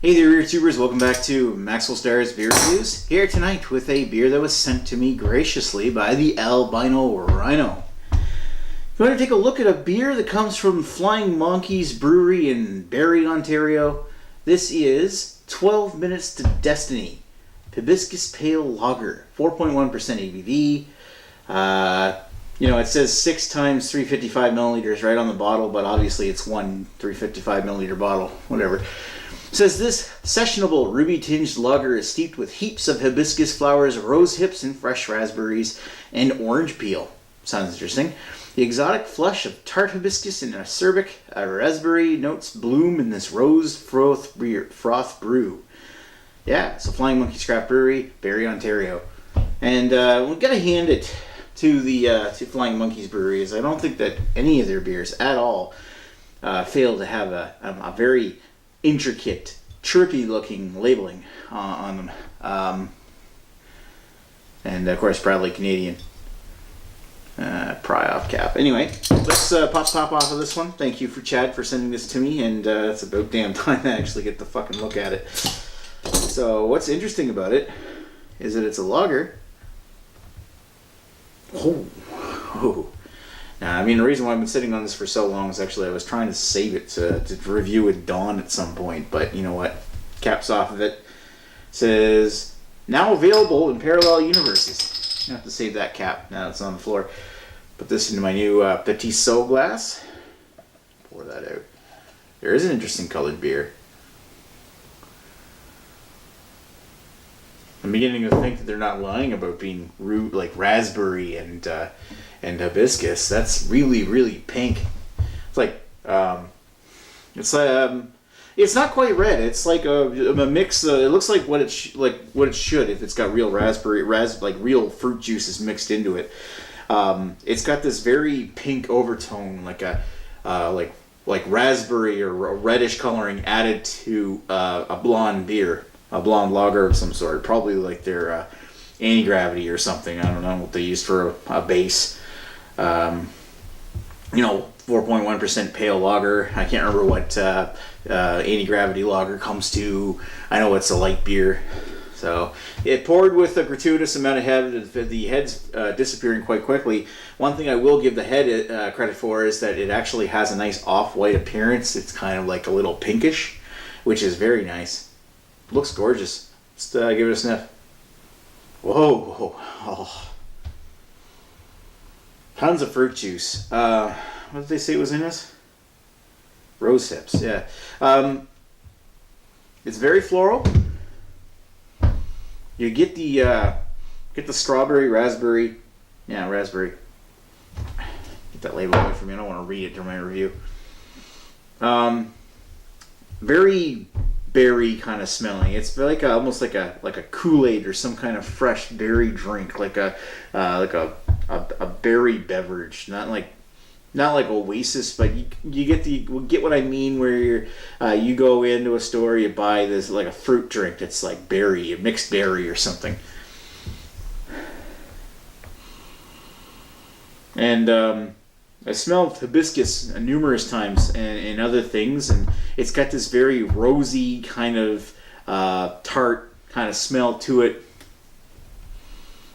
Hey there, beer tubers. Welcome back to Maxwell Starr's Beer Reviews. Here tonight with a beer that was sent to me graciously by the Albino Rhino. You want to take a look at a beer that comes from Flying Monkeys Brewery in Barrie, Ontario. This is 12 Minutes to Destiny Hibiscus Pale Lager, 4.1% ABV. It says 6 times 355 milliliters right on the bottle, but obviously it's one 355 milliliter bottle, whatever. It says this sessionable ruby-tinged lager is steeped with heaps of hibiscus flowers, rose hips, and fresh raspberries, and orange peel. Sounds interesting. The exotic flush of tart hibiscus and acerbic raspberry notes bloom in this rose froth brew. Yeah, it's a Flying Monkeys Craft Brewery, Barrie, Ontario. And we've got to hand it to the to Flying Monkeys Brewery, as I don't think that any of their beers at all fail to have a very intricate, trippy looking labeling on them. And of course, proudly Canadian. Pry off cap. Anyway, let's pop off of this one. Thank you for Chad for sending this to me, and it's about damn time to actually get the fucking look at it. So what's interesting about it is that it's a lager. Oh. Now, the reason why I've been sitting on this for so long is actually I was trying to save it to review with Dawn at some point, but you know what? Caps off of it. Says, now available in parallel universes. I have to save that cap now it's on the floor. Put this into my new Petit Seau glass. Pour that out. There is an interesting colored beer. I'm beginning to think that they're not lying about being like raspberry and hibiscus. That's really, really pink. It's like it's not quite red. It's like a mix. It looks like what it should if it's got real real fruit juices mixed into it. It's got this very pink overtone, like raspberry or a reddish coloring added to a blonde beer. A blonde lager of some sort, probably like their anti-gravity or something. I don't know what they used for a base. 4.1% pale lager. I can't remember what anti-gravity lager comes to. I know it's a light beer. So it poured with a gratuitous amount of head. The head's disappearing quite quickly. One thing I will give the head credit for is that it actually has a nice off-white appearance. It's kind of like a little pinkish, which is very nice. Looks gorgeous. Let's give it a sniff. Whoa. Oh. Tons of fruit juice. What did they say was in this? Rose hips, yeah. It's very floral. You get the strawberry, raspberry. Yeah, raspberry. Get that label away from me. I don't want to read it during my review. Very berry kind of smelling. It's like almost like a Kool-Aid or some kind of fresh berry drink, like a berry beverage. Not like Oasis, but you get what I mean. Where you go into a store, you buy this like a fruit drink that's like berry, a mixed berry or something. And I smelled hibiscus numerous times and other things, and it's got this very rosy kind of tart kind of smell to it.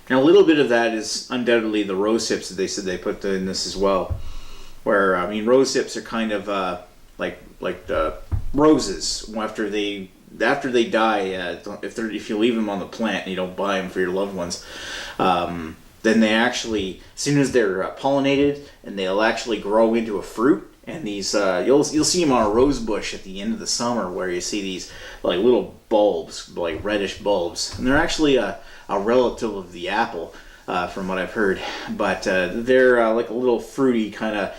And a little bit of that is undoubtedly the rose hips that they said they put in this as well. Where rose hips are kind of like the roses after they die. If you leave them on the plant and you don't buy them for your loved ones. Then they actually, as soon as they're pollinated, and they'll actually grow into a fruit. And these, you'll see them on a rose bush at the end of the summer, where you see these like little bulbs, like reddish bulbs, and they're actually a relative of the apple, from what I've heard. But they're like a little fruity kind of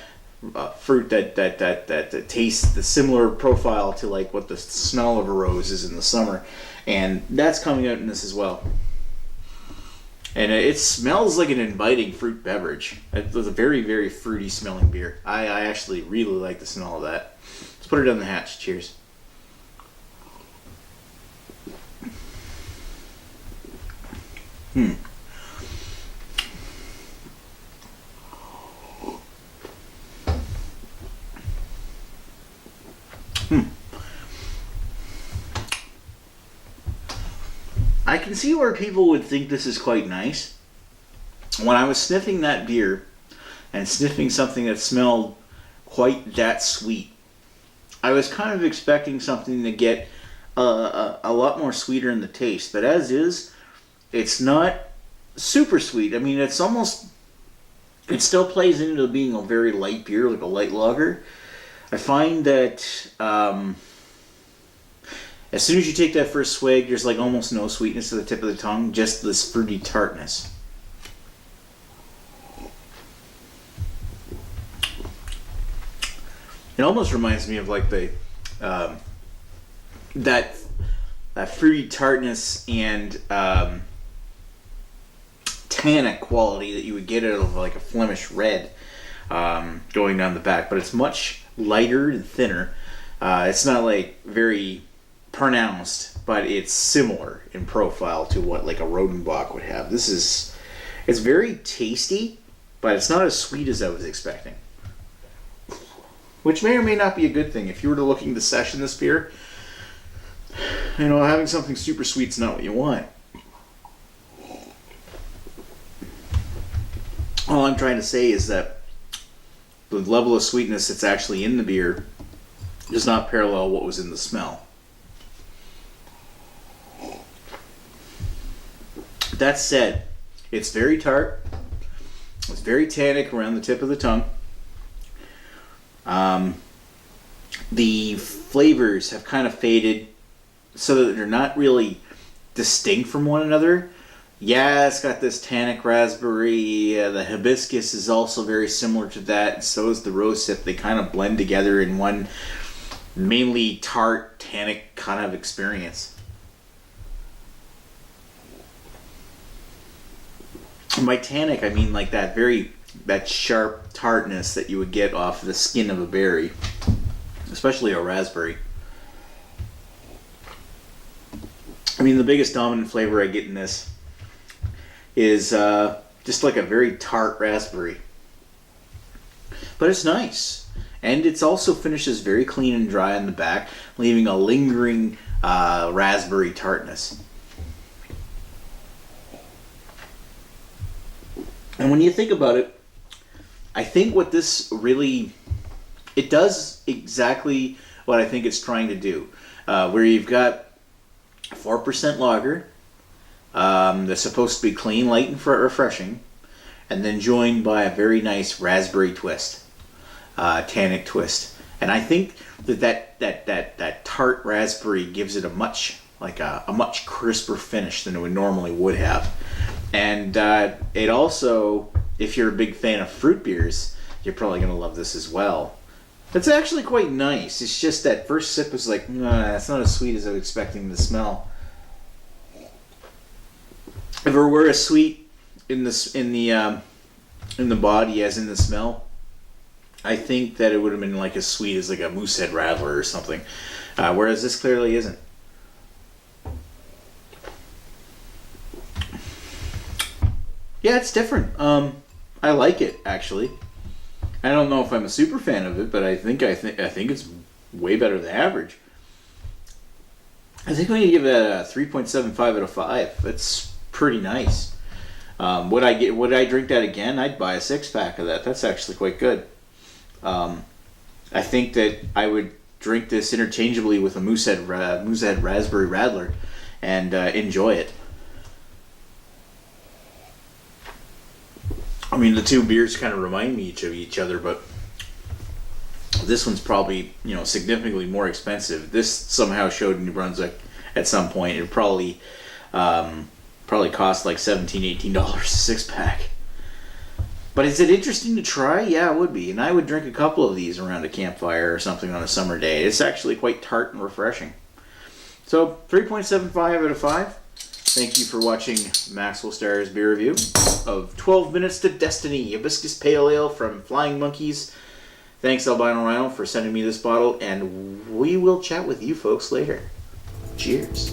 fruit that tastes the similar profile to like what the smell of a rose is in the summer, and that's coming out in this as well. And it smells like an inviting fruit beverage. It's a very, very fruity smelling beer. I actually really like the smell of that. Let's put it on the hatch. Cheers. I can see where people would think this is quite nice. When I was sniffing that beer and sniffing something that smelled quite that sweet, I was kind of expecting something to get a lot more sweeter in the taste. But as is, it's not super sweet. I mean, it's almost... It still plays into being a very light beer, like a light lager. I find that as soon as you take that first swig, there's like almost no sweetness to the tip of the tongue, just this fruity tartness. It almost reminds me of like the that fruity tartness and tannic quality that you would get out of like a Flemish red going down the back, but it's much lighter and thinner. It's not like very pronounced, but it's similar in profile to what like a Rodenbach would have. It's very tasty, but it's not as sweet as I was expecting, which may or may not be a good thing. If you were to looking to session this beer, you know, having something super sweet is not what you want. All I'm trying to say is that the level of sweetness that's actually in the beer does not parallel what was in the smell. That said, it's very tart. It's very tannic around the tip of the tongue. The flavors have kind of faded so that they're not really distinct from one another. Yeah, it's got this tannic raspberry. The hibiscus is also very similar to that. And so is the rosehip. They kind of blend together in one mainly tart, tannic kind of experience. And by tannic, I mean like that sharp tartness that you would get off the skin of a berry, especially a raspberry. I mean, the biggest dominant flavor I get in this is just like a very tart raspberry. But it's nice. And it also finishes very clean and dry on the back, leaving a lingering raspberry tartness. And when you think about it, I think what this really... It does exactly what I think it's trying to do. Where you've got 4% lager, that's supposed to be clean, light, and refreshing, and then joined by a very nice raspberry twist, tannic twist. And I think that tart raspberry gives it a much crisper finish than it would have. And it also, if you're a big fan of fruit beers, you're probably going to love this as well. It's actually quite nice. It's just that first sip was like, nah, it's not as sweet as I was expecting to smell. If there were a sweet in the body as in the smell, I think that it would have been like as sweet as like a Moosehead Radler or something. Whereas this clearly isn't. Yeah, it's different. I like it actually. I don't know if I'm a super fan of it, but I think it's way better than average. I think I'm going to give it a 3.75 out of 5. That's pretty nice. Would I drink that again? I'd buy a 6-pack of that. That's actually quite good. I think that I would drink this interchangeably with a Moosehead Raspberry Radler and enjoy it. I mean, the two beers kind of remind me of each other, but this one's probably, significantly more expensive. This somehow showed in New Brunswick at some point. It probably cost like $17, $18 a 6-pack. But is it interesting to try? Yeah, it would be. And I would drink a couple of these around a campfire or something on a summer day. It's actually quite tart and refreshing. So, 3.75 out of 5. Thank you for watching Maxwell Starr's beer review of 12 Minutes to Destiny Hibiscus Pale Ale from Flying Monkeys. Thanks, Albino Rhino, for sending me this bottle, and we will chat with you folks later. Cheers.